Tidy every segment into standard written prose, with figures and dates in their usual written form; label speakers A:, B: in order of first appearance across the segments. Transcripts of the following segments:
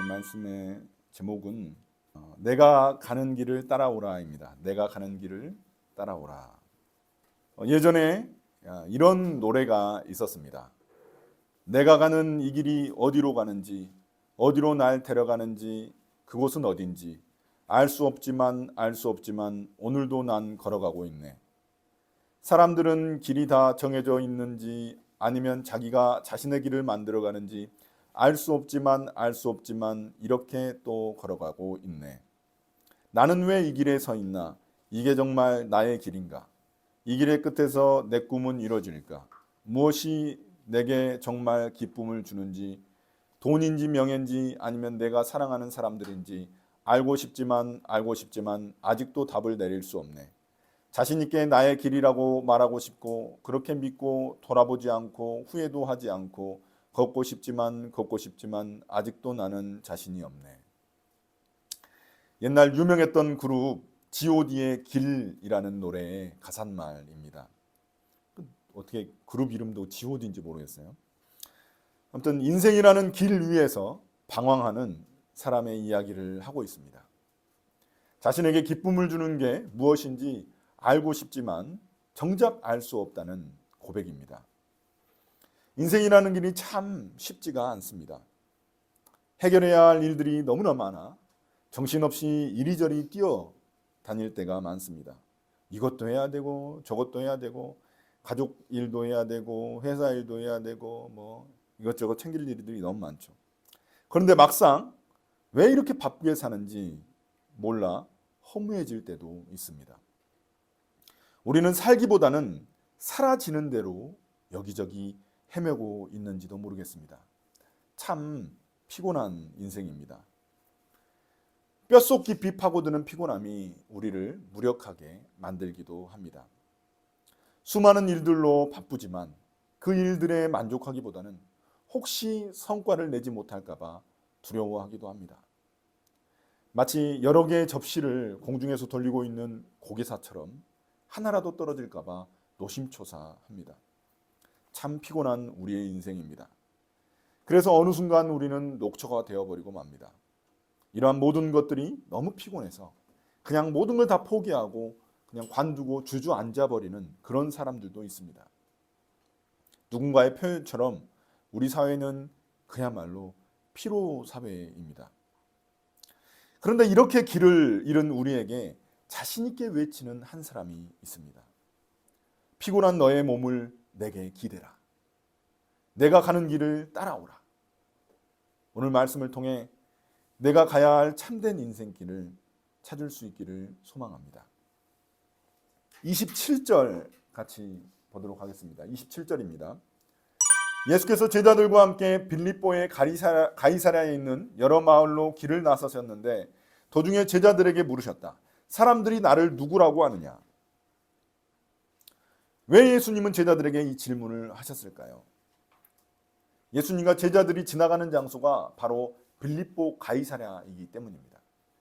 A: 말씀의 제목은 내가 가는 길을 따라오라입니다. 내가 가는 길을 따라오라. 예전에 이런 노래가 있었습니다. 내가 가는 이 길이 어디로 가는지, 어디로 날 데려가는지, 그곳은 어딘지 알 수 없지만 오늘도 난 걸어가고 있네. 사람들은 길이 다 정해져 있는지 아니면 자기가 자신의 길을 만들어가는지 알 수 없지만 이렇게 또 걸어가고 있네. 나는 왜 이 길에 서 있나? 이게 정말 나의 길인가? 이 길의 끝에서 내 꿈은 이루어질까? 무엇이 내게 정말 기쁨을 주는지, 돈인지 명예인지 아니면 내가 사랑하는 사람들인지 알고 싶지만 아직도 답을 내릴 수 없네. 자신 있게 나의 길이라고 말하고 싶고 그렇게 믿고 돌아보지 않고 후회도 하지 않고 걷고 싶지만 아직도 나는 자신이 없네. 옛날 유명했던 그룹 G.O.D의 길이라는 노래의 가사말입니다. 어떻게 그룹 이름도 G.O.D인지 모르겠어요. 아무튼 인생이라는 길 위에서 방황하는 사람의 이야기를 하고 있습니다. 자신에게 기쁨을 주는 게 무엇인지 알고 싶지만 정작 알 수 없다는 고백입니다. 인생이라는 길이 참 쉽지가 않습니다. 해결해야 할 일들이 너무나 많아 정신없이 이리저리 뛰어다닐 때가 많습니다. 이것도 해야 되고 저것도 해야 되고 가족 일도 해야 되고 회사 일도 해야 되고 뭐 이것저것 챙길 일들이 너무 많죠. 그런데 막상 왜 이렇게 바쁘게 사는지 몰라 허무해질 때도 있습니다. 우리는 살기보다는 사라지는 대로 여기저기 헤매고 있는지도 모르겠습니다. 참 피곤한 인생입니다. 뼛속 깊이 파고드는 피곤함이 우리를 무력하게 만들기도 합니다. 수많은 일들로 바쁘지만 그 일들에 만족하기보다는 혹시 성과를 내지 못할까 봐 두려워하기도 합니다. 마치 여러 개의 접시를 공중에서 돌리고 있는 고기사처럼 하나라도 떨어질까 봐 노심초사합니다. 참 피곤한 우리의 인생입니다. 그래서 어느 순간 우리는 녹초가 되어버리고 맙니다. 이러한 모든 것들이 너무 피곤해서 그냥 모든 걸 다 포기하고 그냥 관두고 주저앉아버리는 그런 사람들도 있습니다. 누군가의 표현처럼 우리 사회는 그야말로 피로사회입니다. 그런데 이렇게 길을 잃은 우리에게 자신 있게 외치는 한 사람이 있습니다. 피곤한 너의 몸을 내게 기대라. 내가 가는 길을 따라오라. 오늘 말씀을 통해 내가 가야 할 참된 인생길을 찾을 수 있기를 소망합니다. 27절 같이 보도록 하겠습니다. 27절입니다. 예수께서 제자들과 함께 빌립보의 가이사랴에 있는 여러 마을로 길을 나서셨는데 도중에 제자들에게 물으셨다. 사람들이 나를 누구라고 하느냐? 왜 예수님은 제자들에게 이 질문을 하셨을까요? 예수님과 제자들이 지나가는 장소가 바로 빌립보 가이사랴이기 때문입니다.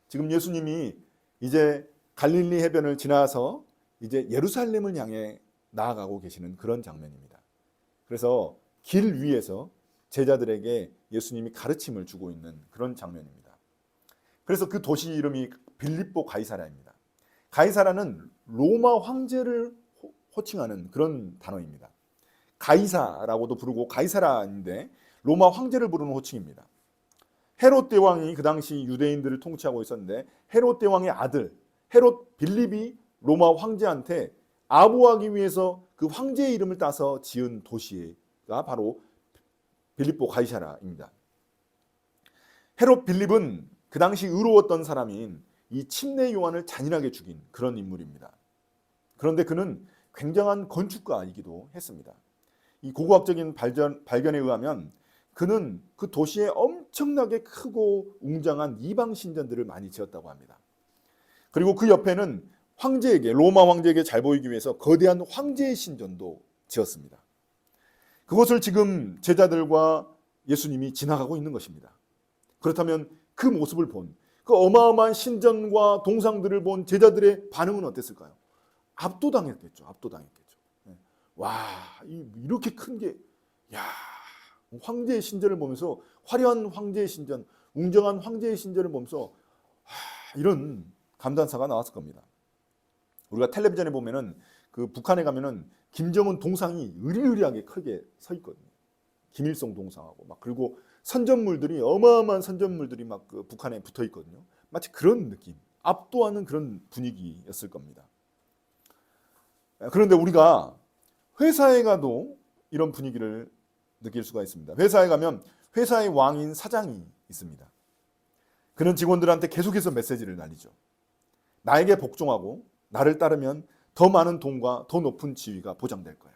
A: 지금 예수님이 이제 갈릴리 해변을 지나서 이제 예루살렘을 향해 나아가고 계시는 그런 장면입니다. 그래서 길 위에서 제자들에게 예수님이 가르침을 주고 있는 그런 장면입니다. 그래서 그 도시 이름이 빌립보 가이사랴입니다. 가이사랴는 로마 황제를 호칭하는 그런 단어입니다. 가이사라고도 부르고 가이사라인데 로마 황제를 부르는 호칭입니다. 헤롯 대왕이 그 당시 유대인들을 통치하고 있었는데 헤롯 대왕의 아들 헤롯 빌립이 로마 황제한테 아부하기 위해서 그 황제의 이름을 따서 지은 도시가 바로 빌립보 가이사라입니다. 헤롯 빌립은 그 당시 의로웠던 사람인 이 침례 요한을 잔인하게 죽인 그런 인물입니다. 그런데 그는 굉장한 건축가이기도 했습니다. 이 고고학적인 발견에 의하면 그는 그 도시에 엄청나게 크고 웅장한 이방 신전들을 많이 지었다고 합니다. 그리고 그 옆에는 황제에게 로마 황제에게 잘 보이기 위해서 거대한 황제의 신전도 지었습니다. 그것을 지금 제자들과 예수님이 지나가고 있는 것입니다. 그렇다면 그 모습을 본 그 어마어마한 신전과 동상들을 본 제자들의 반응은 어땠을까요? 압도당했겠죠. 와, 이렇게 큰 게, 야, 황제의 신전을 보면서 화려한 황제의 신전, 웅정한 황제의 신전을 보면서 이런 감탄사가 나왔을 겁니다. 우리가 텔레비전에 보면은 그 북한에 가면은 김정은 동상이 으리으리하게 크게 서 있거든요. 김일성 동상하고 막, 그리고 선전물들이, 어마어마한 선전물들이 막 그 북한에 붙어 있거든요. 마치 그런 느낌, 압도하는 그런 분위기였을 겁니다. 그런데 우리가 회사에 가도 이런 분위기를 느낄 수가 있습니다. 회사에 가면 회사의 왕인 사장이 있습니다. 그는 직원들한테 계속해서 메시지를 날리죠. 나에게 복종하고 나를 따르면 더 많은 돈과 더 높은 지위가 보장될 거야.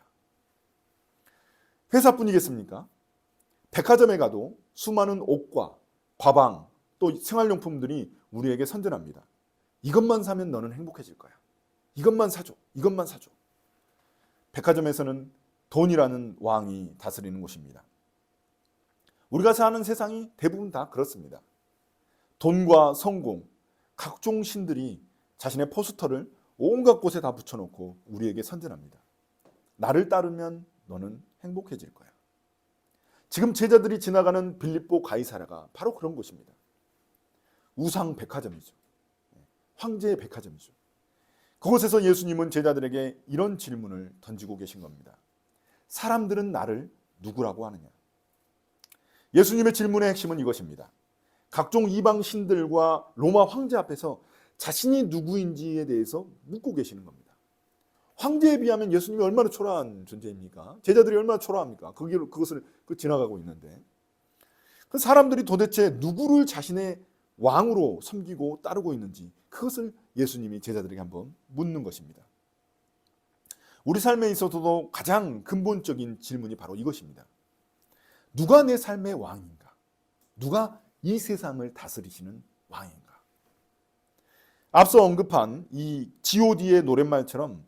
A: 회사뿐이겠습니까? 백화점에 가도 수많은 옷과 과방 또 생활용품들이 우리에게 선전합니다. 이것만 사면 너는 행복해질 거야. 이것만 사줘. 이것만 사줘. 백화점에서는 돈이라는 왕이 다스리는 곳입니다. 우리가 사는 세상이 대부분 다 그렇습니다. 돈과 성공, 각종 신들이 자신의 포스터를 온갖 곳에 다 붙여놓고 우리에게 선전합니다. 나를 따르면 너는 행복해질 거야. 지금 제자들이 지나가는 빌립보 가이사랴가 바로 그런 곳입니다. 우상 백화점이죠. 황제의 백화점이죠. 그곳에서 예수님은 제자들에게 이런 질문을 던지고 계신 겁니다. 사람들은 나를 누구라고 하느냐? 예수님의 질문의 핵심은 이것입니다. 각종 이방 신들과 로마 황제 앞에서 자신이 누구인지에 대해서 묻고 계시는 겁니다. 황제에 비하면 예수님이 얼마나 초라한 존재입니까? 제자들이 얼마나 초라합니까? 그것을 지나가고 있는데, 그 사람들이 도대체 누구를 자신의 왕으로 섬기고 따르고 있는지, 그것을 예수님이 제자들에게 한번 묻는 것입니다. 우리 삶에 있어서도 가장 근본적인 질문이 바로 이것입니다. 누가 내 삶의 왕인가? 누가 이 세상을 다스리시는 왕인가? 앞서 언급한 이 G.O.D의 노랫말처럼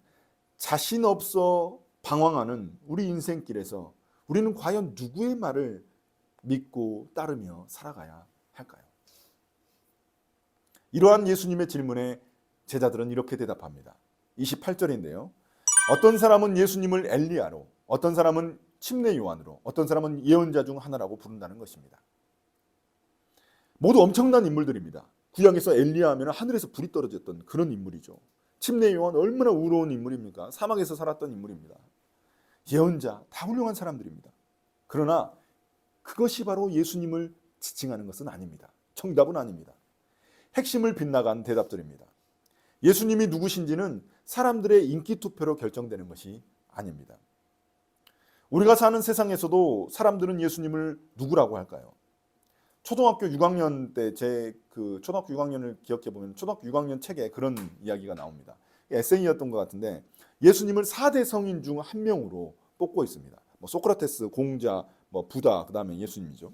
A: 자신 없어 방황하는 우리 인생길에서 우리는 과연 누구의 말을 믿고 따르며 살아가야 할까요? 이러한 예수님의 질문에 제자들은 이렇게 대답합니다. 28절인데요. 어떤 사람은 예수님을 엘리야로, 어떤 사람은 침례 요한으로, 어떤 사람은 예언자 중 하나라고 부른다는 것입니다. 모두 엄청난 인물들입니다. 구약에서 엘리야 하면 하늘에서 불이 떨어졌던 그런 인물이죠. 침례 요한 얼마나 우로운 인물입니까? 사막에서 살았던 인물입니다. 예언자 다 훌륭한 사람들입니다. 그러나 그것이 바로 예수님을 지칭하는 것은 아닙니다. 정답은 아닙니다. 핵심을 빗나간 대답들입니다. 예수님이 누구신지는 사람들의 인기 투표로 결정되는 것이 아닙니다. 우리가 사는 세상에서도 사람들은 예수님을 누구라고 할까요? 초등학교 6학년 때 제 초등학교 6학년을 기억해 보면 초등학교 6학년 책에 그런 이야기가 나옵니다. 에세이였던 것 같은데 예수님을 4대 성인 중 한 명으로 뽑고 있습니다. 소크라테스, 공자, 부다, 그 다음에 예수님이죠.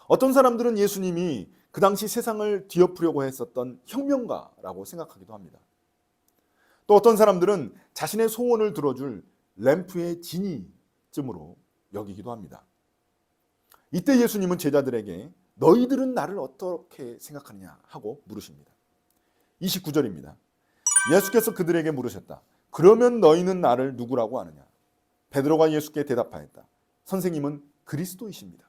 A: 어떤 사람들은 예수님이 그 당시 세상을 뒤엎으려고 했었던 혁명가라고 생각하기도 합니다. 또 어떤 사람들은 자신의 소원을 들어줄 램프의 지니쯤으로 여기기도 합니다. 이때 예수님은 제자들에게 너희들은 나를 어떻게 생각하느냐 하고 물으십니다. 29절입니다. 예수께서 그들에게 물으셨다. 그러면 너희는 나를 누구라고 하느냐? 베드로가 예수께 대답하였다. 선생님은 그리스도이십니다.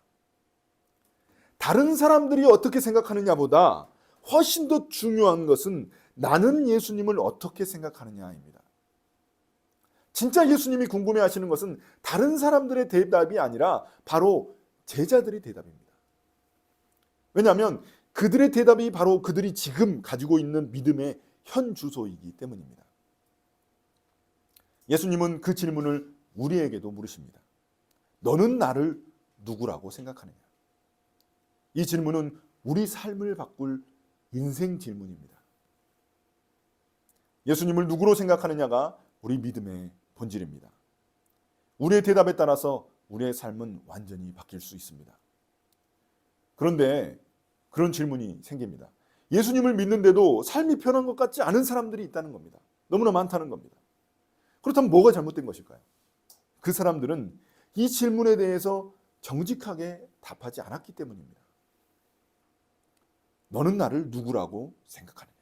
A: 다른 사람들이 어떻게 생각하느냐보다 훨씬 더 중요한 것은 나는 예수님을 어떻게 생각하느냐입니다. 진짜 예수님이 궁금해하시는 것은 다른 사람들의 대답이 아니라 바로 제자들의 대답입니다. 왜냐하면 그들의 대답이 바로 그들이 지금 가지고 있는 믿음의 현 주소이기 때문입니다. 예수님은 그 질문을 우리에게도 물으십니다. 너는 나를 누구라고 생각하느냐? 이 질문은 우리 삶을 바꿀 인생 질문입니다. 예수님을 누구로 생각하느냐가 우리 믿음의 본질입니다. 우리의 대답에 따라서 우리의 삶은 완전히 바뀔 수 있습니다. 그런데 그런 질문이 생깁니다. 예수님을 믿는데도 삶이 편한 것 같지 않은 사람들이 있다는 겁니다. 너무나 많다는 겁니다. 그렇다면 뭐가 잘못된 것일까요? 그 사람들은 이 질문에 대해서 정직하게 답하지 않았기 때문입니다. 너는 나를 누구라고 생각하느냐?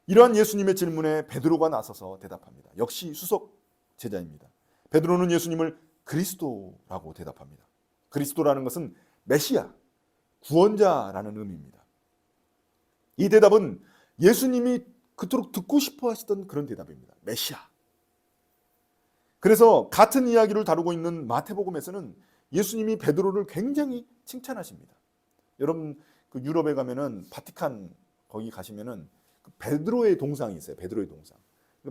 A: 이러한 예수님의 질문에 베드로가 나서서 대답합니다. 역시 수석 제자입니다. 베드로는 예수님을 그리스도라고 대답합니다. 그리스도라는 것은 메시아, 구원자라는 의미입니다. 이 대답은 예수님이 그토록 듣고 싶어 하시던 그런 대답입니다. 메시아. 그래서 같은 이야기를 다루고 있는 마태복음에서는 예수님이 베드로를 굉장히 칭찬하십니다. 여러분 그 유럽에 가면은 바티칸 거기 가시면은 그 베드로의 동상이 있어요. 베드로의 동상.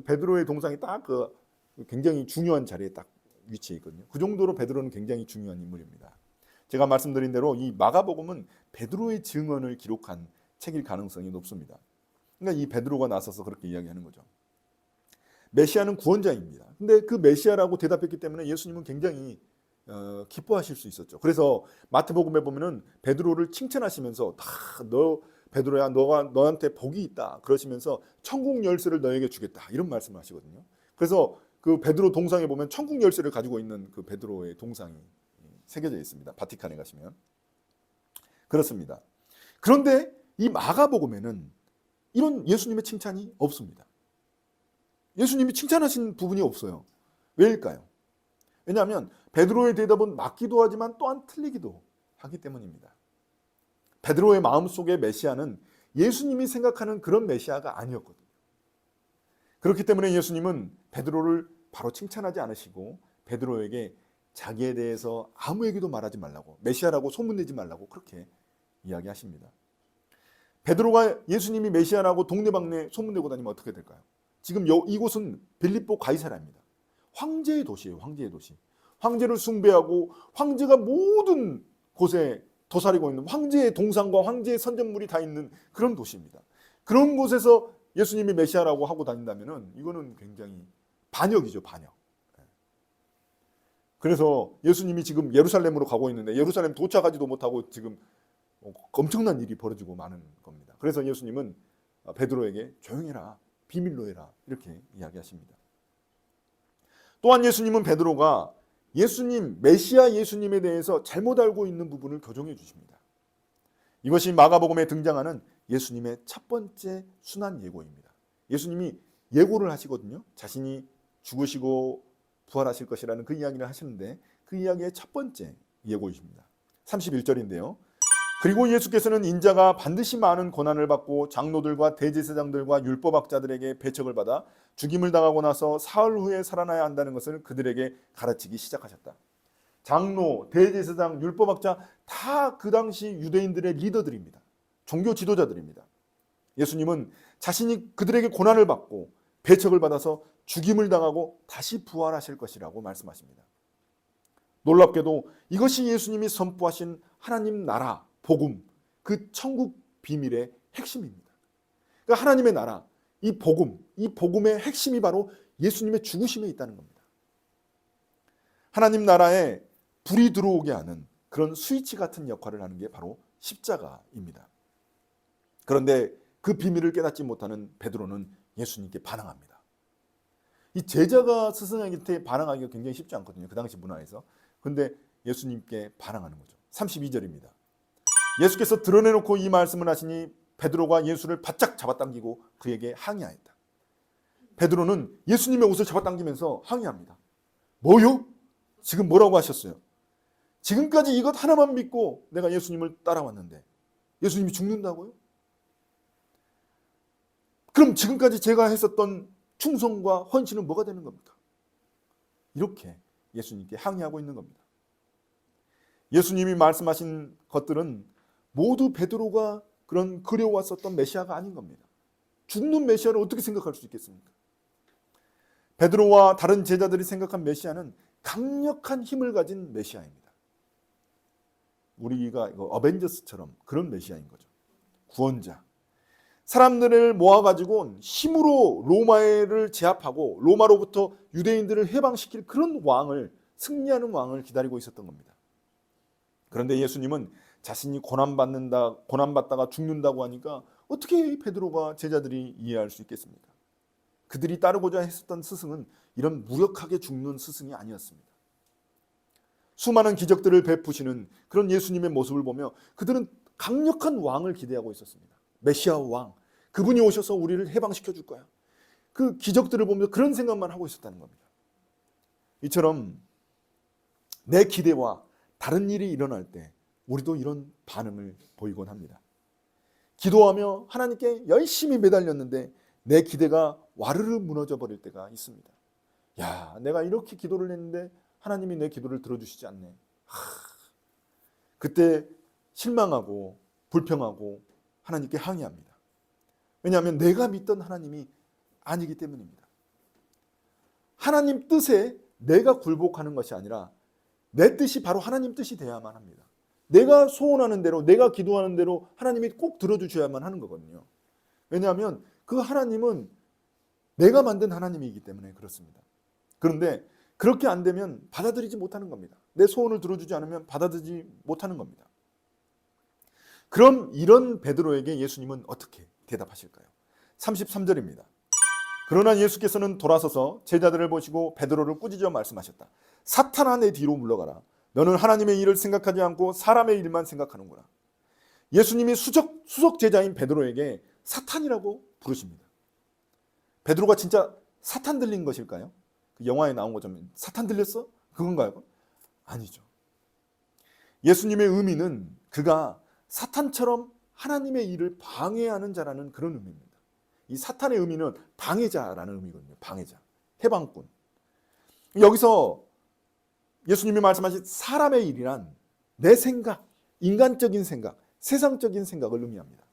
A: 베드로의 동상이 딱 그 굉장히 중요한 자리에 딱 위치해 있거든요. 그 정도로 베드로는 굉장히 중요한 인물입니다. 제가 말씀드린 대로 이 마가복음은 베드로의 증언을 기록한 책일 가능성이 높습니다. 그러니까 이 베드로가 나서서 그렇게 이야기하는 거죠. 메시아는 구원자입니다. 근데 그 메시아라고 대답했기 때문에 예수님은 굉장히 기뻐하실 수 있었죠. 그래서 마태복음에 보면은 베드로를 칭찬하시면서 너 베드로야 너한테 복이 있다 그러시면서 천국 열쇠를 너에게 주겠다 이런 말씀을 하시거든요. 그래서 그 베드로 동상에 보면 천국 열쇠를 가지고 있는 그 베드로의 동상이 새겨져 있습니다. 바티칸에 가시면 그렇습니다. 그런데 이 마가복음에는 이런 예수님의 칭찬이 없습니다. 예수님이 칭찬하신 부분이 없어요. 왜일까요? 왜냐하면 베드로의 대답은 맞기도 하지만 또한 틀리기도 하기 때문입니다. 베드로의 마음속의 메시아는 예수님이 생각하는 그런 메시아가 아니었거든요. 그렇기 때문에 예수님은 베드로를 바로 칭찬하지 않으시고 베드로에게 자기에 대해서 아무에게도 말하지 말라고, 메시아라고 소문내지 말라고 그렇게 이야기하십니다. 베드로가 예수님이 메시아라고 동네방네 소문내고 다니면 어떻게 될까요? 지금 이곳은 빌립보 가이사라입니다. 황제의 도시예요. 황제의 도시. 황제를 숭배하고 황제가 모든 곳에 도사리고 있는 황제의 동상과 황제의 선전물이 다 있는 그런 도시입니다. 그런 곳에서 예수님이 메시아라고 하고 다닌다면은 이거는 굉장히 반역이죠, 반역. 그래서 예수님이 지금 예루살렘으로 가고 있는데 예루살렘 도착하지도 못하고 지금 엄청난 일이 벌어지고 마는 겁니다. 그래서 예수님은 베드로에게 조용히 해라, 비밀로 해라 이렇게 이야기하십니다. 또한 예수님은 베드로가 예수님, 메시아 예수님에 대해서 잘못 알고 있는 부분을 교정해 주십니다. 이것이 마가복음에 등장하는 예수님의 첫 번째 순환 예고입니다. 예수님이 예고를 하시거든요. 자신이 죽으시고 부활하실 것이라는 그 이야기를 하시는데 그 이야기의 첫 번째 예고이십니다. 31절인데요. 그리고 예수께서는 인자가 반드시 많은 고난을 받고 장로들과 대제사장들과 율법학자들에게 배척을 받아 죽임을 당하고 나서 사흘 후에 살아나야 한다는 것을 그들에게 가르치기 시작하셨다. 장로, 대제사장, 율법학자 다 그 당시 유대인들의 리더들입니다. 종교 지도자들입니다. 예수님은 자신이 그들에게 고난을 받고 배척을 받아서 죽임을 당하고 다시 부활하실 것이라고 말씀하십니다. 놀랍게도 이것이 예수님이 선포하신 하나님 나라, 복음, 그 천국 비밀의 핵심입니다. 그러니까 하나님의 나라, 이 복음, 이 복음의 핵심이 바로 예수님의 죽으심에 있다는 겁니다. 하나님 나라에 불이 들어오게 하는 그런 스위치 같은 역할을 하는 게 바로 십자가입니다. 그런데 그 비밀을 깨닫지 못하는 베드로는 예수님께 반항합니다. 이 제자가 스승에게 반항하기가 굉장히 쉽지 않거든요. 그 당시 문화에서. 그런데 예수님께 반항하는 거죠. 32절입니다. 예수께서 드러내놓고 이 말씀을 하시니 베드로가 예수를 바짝 잡아당기고 그에게 항의하였다. 베드로는 예수님의 옷을 잡아당기면서 항의합니다. 뭐요? 지금 뭐라고 하셨어요? 지금까지 이것 하나만 믿고 내가 예수님을 따라왔는데 예수님이 죽는다고요? 그럼 지금까지 제가 했었던 충성과 헌신은 뭐가 되는 겁니까? 이렇게 예수님께 항의하고 있는 겁니다. 예수님이 말씀하신 것들은 모두 베드로가 그런 그려왔었던 메시아가 아닌 겁니다. 죽는 메시아를 어떻게 생각할 수 있겠습니까? 베드로와 다른 제자들이 생각한 메시아는 강력한 힘을 가진 메시아입니다. 우리가 이거 어벤져스처럼 그런 메시아인 거죠. 구원자. 사람들을 모아가지고 힘으로 로마를 제압하고 로마로부터 유대인들을 해방시킬 그런 왕을, 승리하는 왕을 기다리고 있었던 겁니다. 그런데 예수님은 자신이 고난받다가 죽는다고 하니까 어떻게 베드로가 제자들이 이해할 수 있겠습니까? 그들이 따르고자 했었던 스승은 이런 무력하게 죽는 스승이 아니었습니다. 수많은 기적들을 베푸시는 그런 예수님의 모습을 보며 그들은 강력한 왕을 기대하고 있었습니다. 메시아 왕, 그분이 오셔서 우리를 해방시켜 줄 거야. 그 기적들을 보면서 그런 생각만 하고 있었다는 겁니다. 이처럼 내 기대와 다른 일이 일어날 때 우리도 이런 반응을 보이곤 합니다. 기도하며 하나님께 열심히 매달렸는데 내 기대가 와르르 무너져 버릴 때가 있습니다. 야, 내가 이렇게 기도를 했는데 하나님이 내 기도를 들어주시지 않네. 그때 실망하고 불평하고 하나님께 항의합니다. 왜냐하면 내가 믿던 하나님이 아니기 때문입니다. 하나님 뜻에 내가 굴복하는 것이 아니라 내 뜻이 바로 하나님 뜻이 되어야만 합니다. 내가 소원하는 대로, 내가 기도하는 대로 하나님이 꼭 들어주셔야만 하는 거거든요. 왜냐하면 그 하나님은 내가 만든 하나님이기 때문에 그렇습니다. 그런데 그렇게 안 되면 받아들이지 못하는 겁니다. 내 소원을 들어주지 않으면 받아들이지 못하는 겁니다. 그럼 이런 베드로에게 예수님은 어떻게 대답하실까요? 33절입니다. 그러나 예수께서는 돌아서서 제자들을 보시고 베드로를 꾸짖어 말씀하셨다. 사탄아, 내 뒤로 물러가라. 너는 하나님의 일을 생각하지 않고 사람의 일만 생각하는구나. 예수님이 수석 제자인 베드로에게 사탄이라고 부르십니다. 베드로가 진짜 사탄 들린 것일까요? 그 영화에 나온 것처럼 사탄 들렸어? 그건가요? 아니죠. 예수님의 의미는 그가 사탄처럼 하나님의 일을 방해하는 자라는 그런 의미입니다. 이 사탄의 의미는 방해자라는 의미거든요. 방해자, 해방꾼. 여기서 예수님이 말씀하신 사람의 일이란 내 생각, 인간적인 생각, 세상적인 생각을 의미합니다.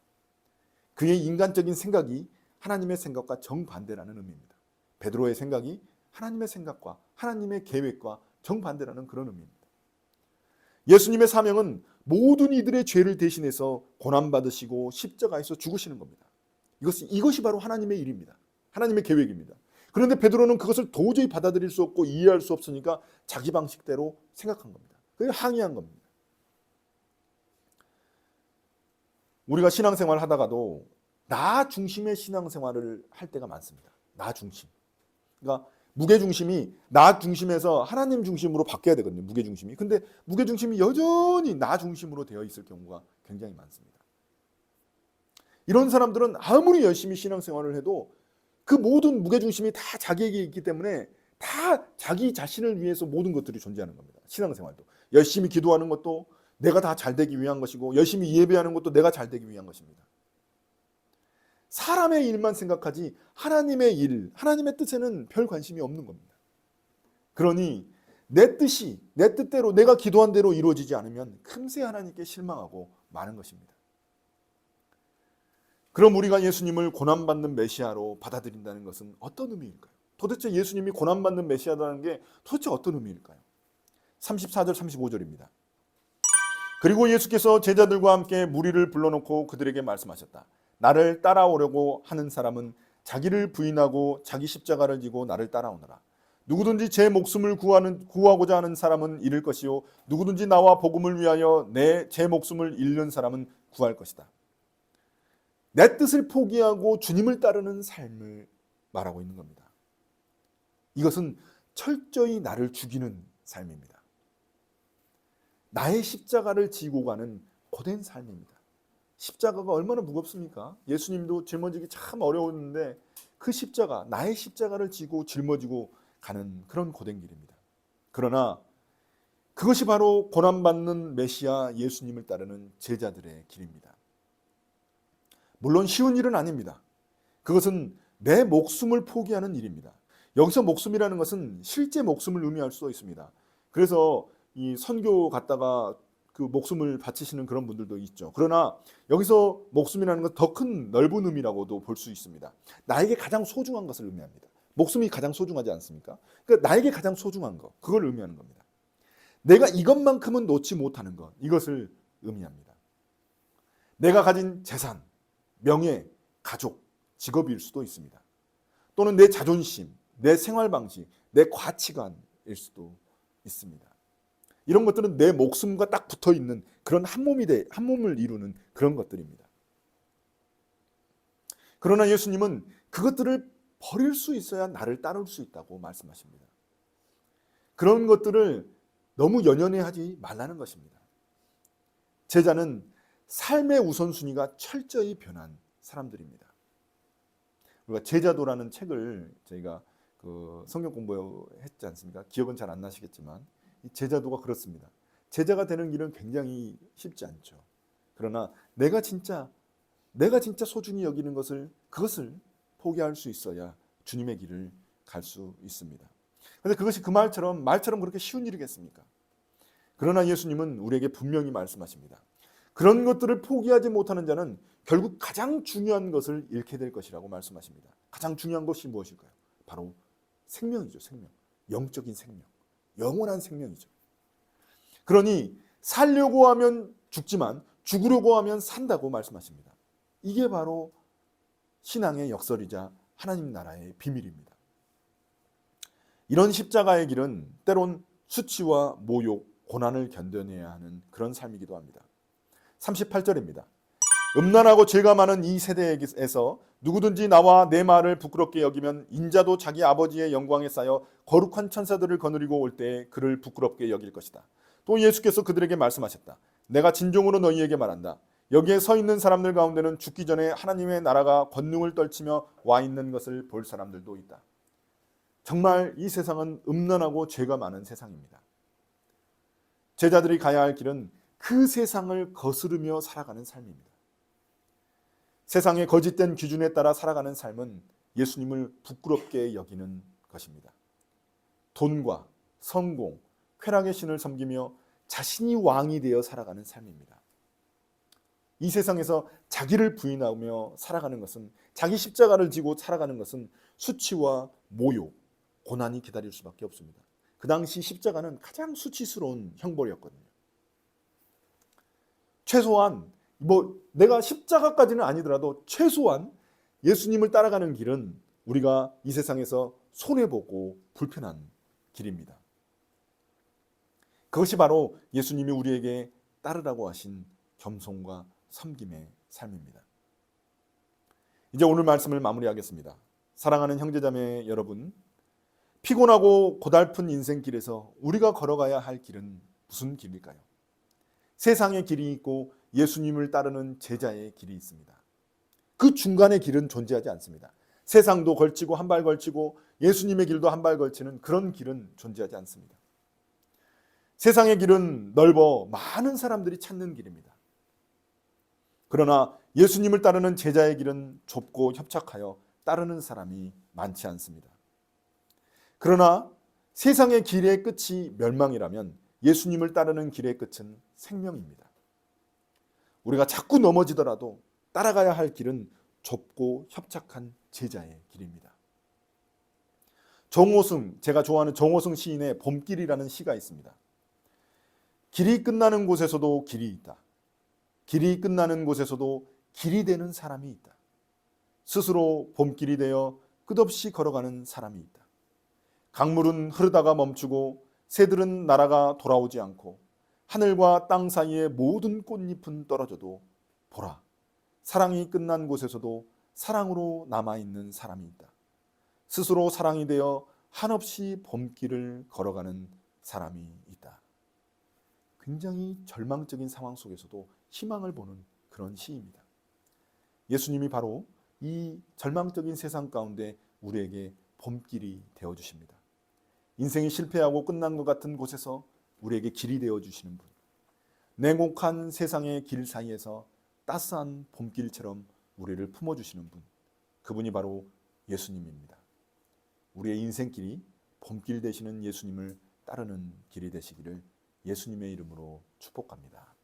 A: 그의 인간적인 생각이 하나님의 생각과 정반대라는 의미입니다. 베드로의 생각이 하나님의 생각과 하나님의 계획과 정반대라는 그런 의미입니다. 예수님의 사명은 모든 이들의 죄를 대신해서 고난받으시고 십자가에서 죽으시는 겁니다. 이것이 바로 하나님의 일입니다. 하나님의 계획입니다. 그런데 베드로는 그것을 도저히 받아들일 수 없고 이해할 수 없으니까 자기 방식대로 생각한 겁니다. 그게 항의한 겁니다. 우리가 신앙생활을 하다가도 나 중심의 신앙생활을 할 때가 많습니다. 나 중심. 그러니까 무게중심이 나 중심에서 하나님 중심으로 바뀌어야 되거든요. 무게중심이. 근데 무게중심이 여전히 나 중심으로 되어 있을 경우가 굉장히 많습니다. 이런 사람들은 아무리 열심히 신앙생활을 해도 그 모든 무게중심이 다 자기에게 있기 때문에 다 자기 자신을 위해서 모든 것들이 존재하는 겁니다. 신앙생활도. 열심히 기도하는 것도 내가 다 잘되기 위한 것이고 열심히 예배하는 것도 내가 잘되기 위한 것입니다. 사람의 일만 생각하지 하나님의 일, 하나님의 뜻에는 별 관심이 없는 겁니다. 그러니 내 뜻이 내 뜻대로 내가 기도한 대로 이루어지지 않으면 금세 하나님께 실망하고 마는 것입니다. 그럼 우리가 예수님을 고난받는 메시아로 받아들인다는 것은 어떤 의미일까요? 도대체 예수님이 고난받는 메시아라는 게 도대체 어떤 의미일까요? 34절 35절입니다. 그리고 예수께서 제자들과 함께 무리를 불러놓고 그들에게 말씀하셨다. 나를 따라오려고 하는 사람은 자기를 부인하고 자기 십자가를 지고 나를 따라오너라. 누구든지 제 목숨을 구하고자 하는 사람은 잃을 것이요 누구든지 나와 복음을 위하여 제 목숨을 잃는 사람은 구할 것이다. 내 뜻을 포기하고 주님을 따르는 삶을 말하고 있는 겁니다. 이것은 철저히 나를 죽이는 삶입니다. 나의 십자가를 지고 가는 고된 삶입니다. 십자가가 얼마나 무겁습니까? 예수님도 짊어지기 참 어려웠는데 그 십자가, 나의 십자가를 지고 짊어지고 가는 그런 고된 길입니다. 그러나 그것이 바로 고난받는 메시아 예수님을 따르는 제자들의 길입니다. 물론 쉬운 일은 아닙니다. 그것은 내 목숨을 포기하는 일입니다. 여기서 목숨이라는 것은 실제 목숨을 의미할 수도 있습니다. 그래서 이 선교 갔다가 그 목숨을 바치시는 그런 분들도 있죠. 그러나 여기서 목숨이라는 건 더 큰 넓은 의미라고도 볼 수 있습니다. 나에게 가장 소중한 것을 의미합니다. 목숨이 가장 소중하지 않습니까? 그러니까 나에게 가장 소중한 것, 그걸 의미하는 겁니다. 내가 이것만큼은 놓지 못하는 것, 이것을 의미합니다. 내가 가진 재산, 명예, 가족, 직업일 수도 있습니다. 또는 내 자존심, 내 생활 방식, 내 가치관일 수도 있습니다. 이런 것들은 내 목숨과 딱 붙어 있는 그런 한 몸을 이루는 그런 것들입니다. 그러나 예수님은 그것들을 버릴 수 있어야 나를 따를 수 있다고 말씀하십니다. 그런 것들을 너무 연연해하지 말라는 것입니다. 제자는 삶의 우선순위가 철저히 변한 사람들입니다. 우리가 제자도라는 책을 저희가 그 성경 공부했지 않습니까? 기억은 잘 안 나시겠지만 이 제자도가 그렇습니다. 제자가 되는 길은 굉장히 쉽지 않죠. 그러나 내가 진짜 소중히 여기는 그것을 포기할 수 있어야 주님의 길을 갈 수 있습니다. 그런데 그것이 그 말처럼 그렇게 쉬운 일이겠습니까? 그러나 예수님은 우리에게 분명히 말씀하십니다. 그런 것들을 포기하지 못하는 자는 결국 가장 중요한 것을 잃게 될 것이라고 말씀하십니다. 가장 중요한 것이 무엇일까요? 바로 생명이죠. 생명. 영적인 생명. 영원한 생명이죠. 그러니 살려고 하면 죽지만 죽으려고 하면 산다고 말씀하십니다. 이게 바로 신앙의 역설이자 하나님 나라의 비밀입니다. 이런 십자가의 길은 때론 수치와 모욕, 고난을 견뎌내야 하는 그런 삶이기도 합니다. 38절입니다. 음란하고 죄가 많은 이 세대에서 누구든지 나와 내 말을 부끄럽게 여기면 인자도 자기 아버지의 영광에 쌓여 거룩한 천사들을 거느리고 올 때에 그를 부끄럽게 여길 것이다. 또 예수께서 그들에게 말씀하셨다. 내가 진정으로 너희에게 말한다. 여기에 서 있는 사람들 가운데는 죽기 전에 하나님의 나라가 권능을 떨치며 와 있는 것을 볼 사람들도 있다. 정말 이 세상은 음란하고 죄가 많은 세상입니다. 제자들이 가야 할 길은 그 세상을 거스르며 살아가는 삶입니다. 세상의 거짓된 기준에 따라 살아가는 삶은 예수님을 부끄럽게 여기는 것입니다. 돈과 성공, 쾌락의 신을 섬기며 자신이 왕이 되어 살아가는 삶입니다. 이 세상에서 자기를 부인하며 살아가는 것은, 자기 십자가를 지고 살아가는 것은 수치와 모욕, 고난이 기다릴 수밖에 없습니다. 그 당시 십자가는 가장 수치스러운 형벌이었거든요. 최소한 내가 십자가까지는 아니더라도 최소한 예수님을 따라가는 길은 우리가 이 세상에서 손해보고 불편한 길입니다. 그것이 바로 예수님이 우리에게 따르라고 하신 겸손과 섬김의 삶입니다. 이제 오늘 말씀을 마무리하겠습니다. 사랑하는 형제자매 여러분, 피곤하고 고달픈 인생길에서 우리가 걸어가야 할 길은 무슨 길일까요? 세상의 길이 있고 예수님을 따르는 제자의 길이 있습니다. 그 중간의 길은 존재하지 않습니다. 세상도 걸치고 한 발 걸치고 예수님의 길도 한 발 걸치는 그런 길은 존재하지 않습니다. 세상의 길은 넓어 많은 사람들이 찾는 길입니다. 그러나 예수님을 따르는 제자의 길은 좁고 협착하여 따르는 사람이 많지 않습니다. 그러나 세상의 길의 끝이 멸망이라면 예수님을 따르는 길의 끝은 생명입니다. 우리가 자꾸 넘어지더라도 따라가야 할 길은 좁고 협착한 제자의 길입니다. 제가 좋아하는 정호승 시인의 봄길이라는 시가 있습니다. 길이 끝나는 곳에서도 길이 있다. 길이 끝나는 곳에서도 길이 되는 사람이 있다. 스스로 봄길이 되어 끝없이 걸어가는 사람이 있다. 강물은 흐르다가 멈추고 새들은 날아가 돌아오지 않고 하늘과 땅 사이의 모든 꽃잎은 떨어져도 보라, 사랑이 끝난 곳에서도 사랑으로 남아있는 사람이 있다. 스스로 사랑이 되어 한없이 봄길을 걸어가는 사람이 있다. 굉장히 절망적인 상황 속에서도 희망을 보는 그런 시입니다. 예수님이 바로 이 절망적인 세상 가운데 우리에게 봄길이 되어주십니다. 인생이 실패하고 끝난 것 같은 곳에서 우리에게 길이 되어주시는 분, 냉혹한 세상의 길 사이에서 따스한 봄길처럼 우리를 품어주시는 분, 그분이 바로 예수님입니다. 우리의 인생길이 봄길 되시는 예수님을 따르는 길이 되시기를 예수님의 이름으로 축복합니다.